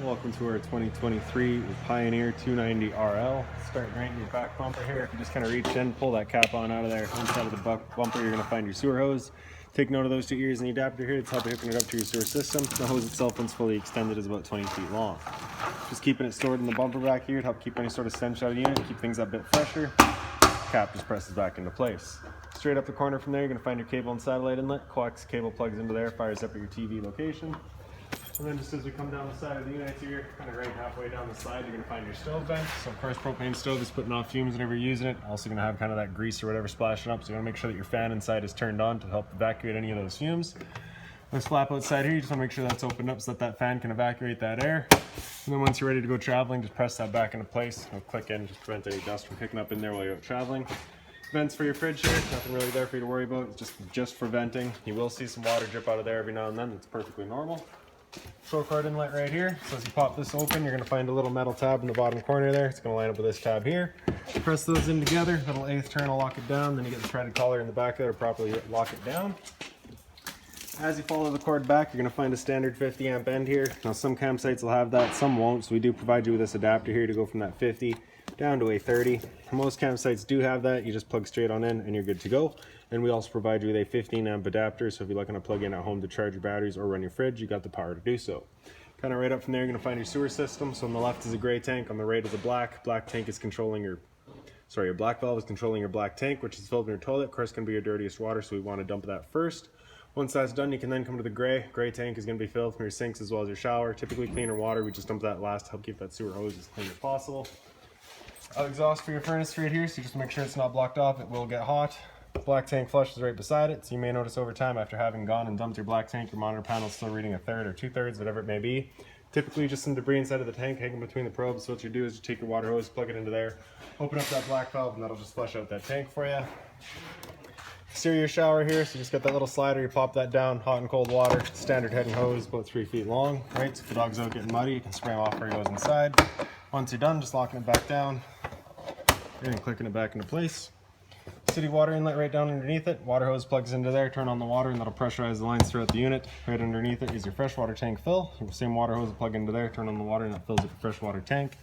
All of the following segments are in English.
Welcome to our 2023 Pioneer 290 RL. Starting right in your back bumper here. If you just kind of reach in, pull that cap on out of there. Inside of the bumper, you're going to find your sewer hose. Take note of those two ears and the adapter here. It's helping hooking it up to your sewer system. The hose itself, once fully extended, is about 20 feet long. Just keeping it stored in the bumper back here to help keep any sort of stench out of the unit, keep things a bit fresher. Cap just presses back into place. Straight up the corner from there, you're going to find your cable and satellite inlet. Coax cable plugs into there, fires up at your TV location. And then just as we come down the side of the unit here, kind of right halfway down the side, you're going to find your stove vent. So of course, propane stove is putting off fumes whenever you're using it. Also going to have kind of that grease or whatever splashing up. So you want to make sure that your fan inside is turned on to help evacuate any of those fumes. This flap outside here, you just want to make sure that's opened up so that fan can evacuate that air. And then once you're ready to go traveling, just press that back into place. It'll click in, just prevent any dust from picking up in there while you're out traveling. Vents for your fridge here, nothing really there for you to worry about. It's just for venting. You will see some water drip out of there every now and then. It's perfectly normal. Show card inlet right here. So as you pop this open, you're going to find a little metal tab in the bottom corner there. It's going to line up with this tab here. Press those in together. Little eighth turn will lock it down. Then you get the threaded collar in the back there to properly lock it down. As you follow the cord back, you're going to find a standard 50 amp end here. Now some campsites will have that, some won't. So we do provide you with this adapter here to go from that 50 down to a 30. Most campsites do have that. You just plug straight on in and you're good to go. And we also provide you with a 15 amp adapter. So if you're looking to plug in at home to charge your batteries or run your fridge, you got the power to do so. Kind of right up from there, you're going to find your sewer system. So on the left is a gray tank, on the right is a black. Black tank is controlling your black valve is controlling your black tank, which is filled in your toilet. Of course, can be your dirtiest water, so we want to dump that first. Once that's done, you can then come to the gray. Gray tank is going to be filled from your sinks as well as your shower. Typically cleaner water, we just dump that last to help keep that sewer hose as clean as possible. Exhaust for your furnace right here, so just make sure it's not blocked off. It will get hot. Black tank flush is right beside it, so you may notice over time after having gone and dumped your black tank, your monitor panel is still reading a third or 2/3, whatever it may be. Typically just some debris inside of the tank hanging between the probes. So what you do is you take your water hose, plug it into there, open up that black valve, and that'll just flush out that tank for you. Exterior shower here, so you just got that little slider, you pop that down, hot and cold water, standard head and hose, about 3 feet long, right? So if the dog's out getting muddy, you can spray them off where he goes inside. Once you're done, just locking it back down and clicking it back into place. City water inlet right down underneath it. Water hose plugs into there, turn on the water, and that'll pressurize the lines throughout the unit. Right underneath it is your freshwater tank fill. Same water hose will plug into there, turn on the water, and that fills up your freshwater tank.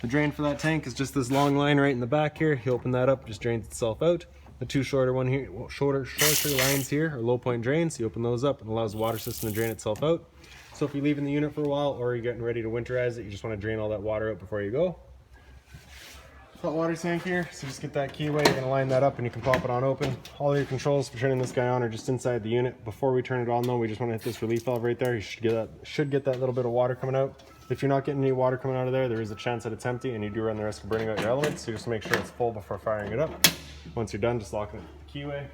The drain for that tank is just this long line right in the back here. You open that up, just drains itself out. The two shorter lines here are low point drains. You open those up and allows the water system to drain itself out. So if you're leaving the unit for a while or you're getting ready to winterize it, you just want to drain all that water out before you go. Hot water tank here, so just get that keyway, you're going to line that up and you can pop it on open. All your controls for turning this guy on are just inside the unit. Before we turn it on though, we just want to hit this relief valve right there. You should get that little bit of water coming out. If you're not getting any water coming out of there, there is a chance that it's empty and you do run the risk of burning out your elements, so just make sure it's full before firing it up. Once you're done, just lock it the keyway.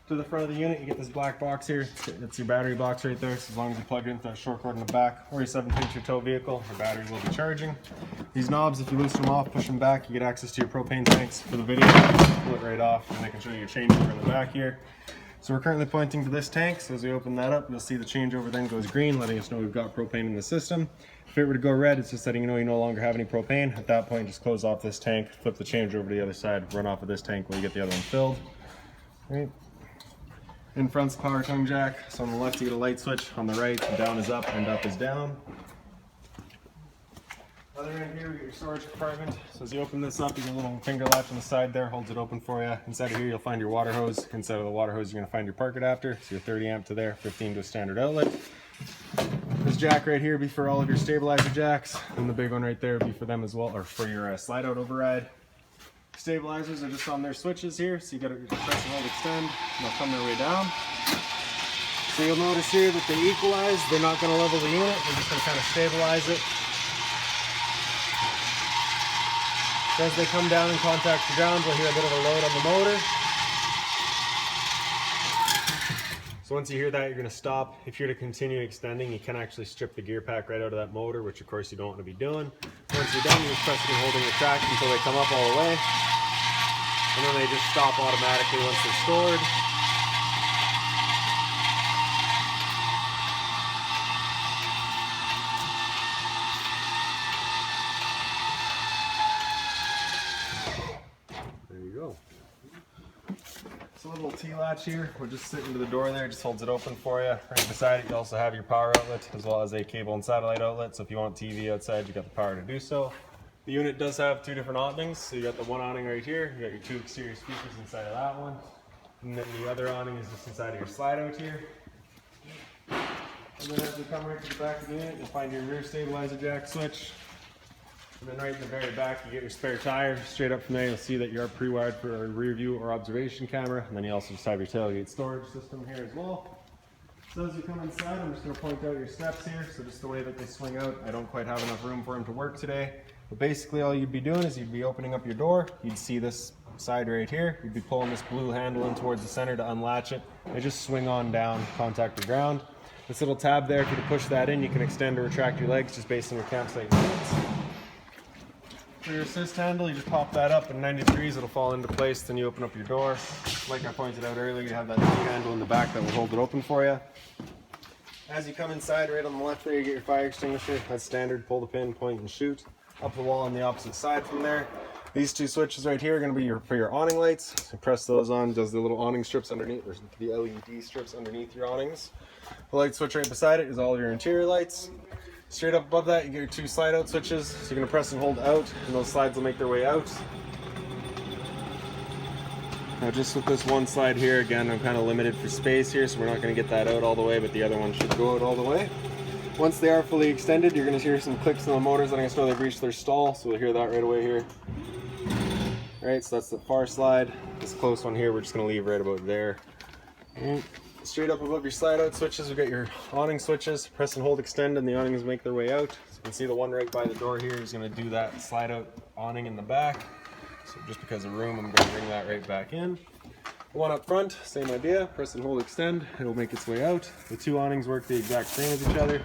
To the front of the unit, you get this black box here. It's your battery box right there, so as long as you plug it into that short cord in the back or your 7-inch your tow vehicle, your battery will be charging. These knobs, if you loosen them off, push them back, you get access to your propane tanks. For the video, pull it right off and I can show you your changeover in the back here. So we're currently pointing to this tank, so as we open that up, you'll see the changeover then goes green, letting us know we've got propane in the system. If it were to go red, it's just letting you know you no longer have any propane. At that point, just close off this tank, flip the changeover to the other side, run off of this tank while you get the other one filled. Right. In front's power tongue jack, so on the left you get a light switch, on the right down is up and up is down. Other end here we get your storage compartment. So as you open this up, you get a little finger latch on the side there, holds it open for you. Inside of here you'll find your water hose. Inside of the water hose you're going to find your park adapter, so your 30 amp to there, 15 to a standard outlet. This jack right here will be for all of your stabilizer jacks, and the big one right there will be for them as well, or for your slide out override. Stabilizers are just on their switches here, so you got to press and hold extend, and they'll come their way down. So you'll notice here that they equalize. They're not going to level the unit, they're just going to kind of stabilize it. So as they come down and contact the ground, we'll hear a bit of a load on the motor. So once you hear that, you're going to stop. If you're to continue extending, you can actually strip the gear pack right out of that motor, which of course you don't want to be doing. Once you're done, you're just pressing and holding the track until they come up all the way. And then they just stop automatically once they're stored. There you go. So a little T-latch here will just sit into the door there, just holds it open for you. Right beside it you also have your power outlet as well as a cable and satellite outlet, so if you want TV outside you got the power to do so. The unit does have two different awnings, so you got the one awning right here, you got your two exterior speakers inside of that one, and then the other awning is just inside of your slide out here. And then as we come right to the back of the unit, you'll find your rear stabilizer jack switch. And then right in the very back, you get your spare tire. Straight up from there, you'll see that you are pre-wired for a rear view or observation camera. And then you also just have your tailgate storage system here as well. So as you come inside, I'm just going to point out your steps here. So just the way that they swing out, I don't quite have enough room for them to work today. But basically all you'd be doing is you'd be opening up your door. You'd see this side right here. You'd be pulling this blue handle in towards the center to unlatch it. They just swing on down, contact the ground. This little tab there, if you push that in, you can extend or retract your legs just based on your campsite needs. For your assist handle, you just pop that up in 90 degrees, it'll fall into place, then you open up your door. Like I pointed out earlier, you have that handle in the back that will hold it open for you. As you come inside, right on the left there, you get your fire extinguisher. That's standard, pull the pin, point and shoot. Up the wall on the opposite side from there. These two switches right here are going to be for your awning lights. So press those on, does the little awning strips underneath, or the LED strips underneath your awnings. The light switch right beside it is all of your interior lights. Straight up above that, you get your two slide out switches. So you're going to press and hold out, and those slides will make their way out. Now just with this one slide here, again, I'm kind of limited for space here, so we're not going to get that out all the way, but the other one should go out all the way. Once they are fully extended, you're going to hear some clicks in the motors, and I guess know they've reached their stall, so we'll hear that right away here. Alright, so that's the far slide. This close one here, we're just going to leave right about there. And straight up above your slide out switches, we've got your awning switches. Press and hold extend, and the awnings make their way out. So you can see the one right by the door here is going to do that slide out awning in the back. So just because of room, I'm going to bring that right back in. The one up front, same idea. Press and hold extend, it'll make its way out. The two awnings work the exact same as each other.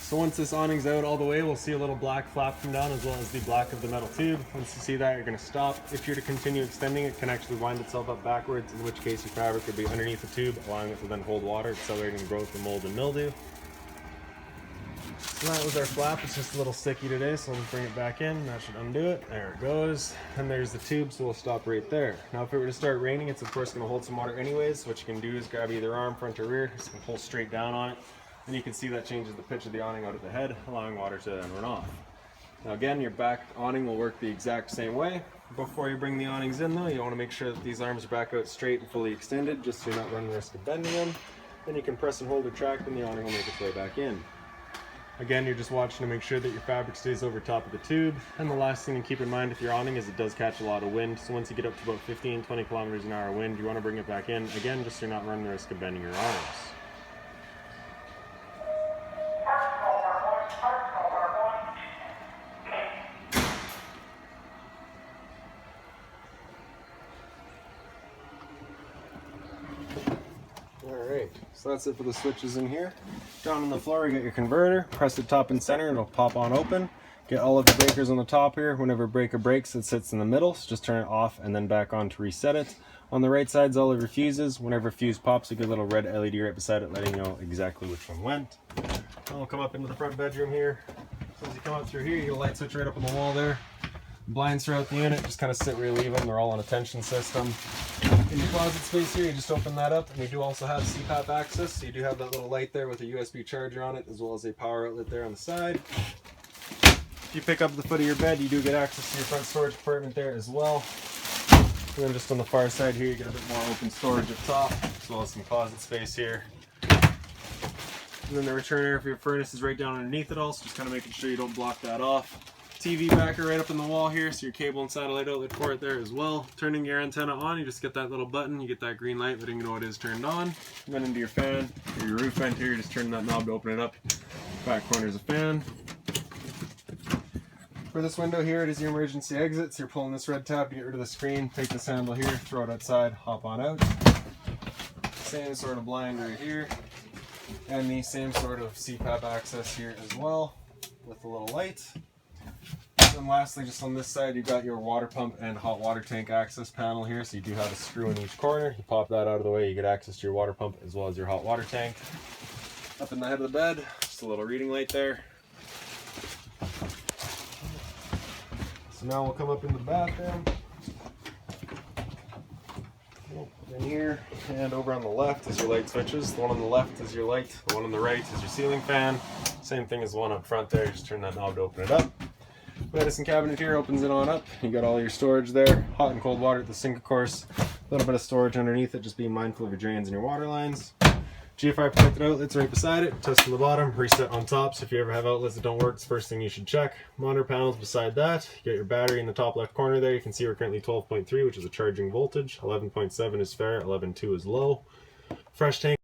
So once this awning's out all the way, we'll see a little black flap come down as well as the black of the metal tube. Once you see that, you're going to stop. If you're to continue extending, it can actually wind itself up backwards, in which case your fabric would be underneath the tube, allowing it to then hold water, accelerating growth of mold and mildew. So that was our flap. It's just a little sticky today, so let me bring it back in. That should undo it. There it goes. And there's the tube, so we'll stop right there. Now if it were to start raining, it's of course going to hold some water anyways. So what you can do is grab either arm, front or rear, just pull straight down on it. And you can see that changes the pitch of the awning out at the head, allowing water to then run off. Now again, your back awning will work the exact same way. Before you bring the awnings in though, you want to make sure that these arms are back out straight and fully extended, just so you're not running the risk of bending them. Then you can press and hold or retract, and the awning will make its way back in. Again, you're just watching to make sure that your fabric stays over top of the tube. And the last thing to keep in mind with your awning is it does catch a lot of wind. So once you get up to about 15-20 kilometers an hour wind, you want to bring it back in, again, just so you're not running the risk of bending your awnings. Alright, so that's it for the switches in here. Down on the floor we got your converter. Press the top and center, it'll pop on open. Get all of the breakers on the top here. Whenever a breaker breaks, it sits in the middle, so just turn it off and then back on to reset it. On the right side is all of your fuses. Whenever a fuse pops, you get a little red LED right beside it, letting you know exactly which one went. Then we'll come up into the front bedroom here. So as you come up through here, you get a light switch right up on the wall there. Blinds throughout the unit, just kind of sit where you leave them. They're all on a tension system. In your closet space here, you just open that up, and you do also have CPAP access. So you do have that little light there with a USB charger on it, as well as a power outlet there on the side. If you pick up the foot of your bed, you do get access to your front storage compartment there as well. And then just on the far side here, you get a bit more open storage up top, as well as some closet space here. And then the return area for your furnace is right down underneath it all, so just kind of making sure you don't block that off. TV backer right up in the wall here, so your cable and satellite outlet for it there as well. Turning your antenna on, you just get that little button, you get that green light letting you know it is turned on. And then into your fan, or your roof vent here, you just turn that knob to open it up. Back corner is a fan. For this window here, it is your emergency exit, so you're pulling this red tab to get rid of the screen. Take this handle here, throw it outside, hop on out. Same sort of blind right here. And the same sort of CPAP access here as well, with a little light. And lastly, just on this side, you've got your water pump and hot water tank access panel here. So you do have a screw in each corner. You pop that out of the way, you get access to your water pump as well as your hot water tank. Up in the head of the bed, just a little reading light there. So now we'll come up into the bathroom. in here, and over on the left is your light switches. The one on the left is your light, the one on the right is your ceiling fan. Same thing as the one up front there, just turn that knob to open it up. Medicine cabinet here opens it on up. You got all your storage there, hot and cold water at the sink of course, a little bit of storage underneath it, just being mindful of your drains and your water lines. GFI protected outlets right beside it, test on the bottom, reset on top, so if you ever have outlets that don't work, it's the first thing you should check. Monitor panels beside that, you got your battery in the top left corner there. You can see we're currently 12.3, which is a charging voltage, 11.7 is fair, 11.2 is low. Fresh tank.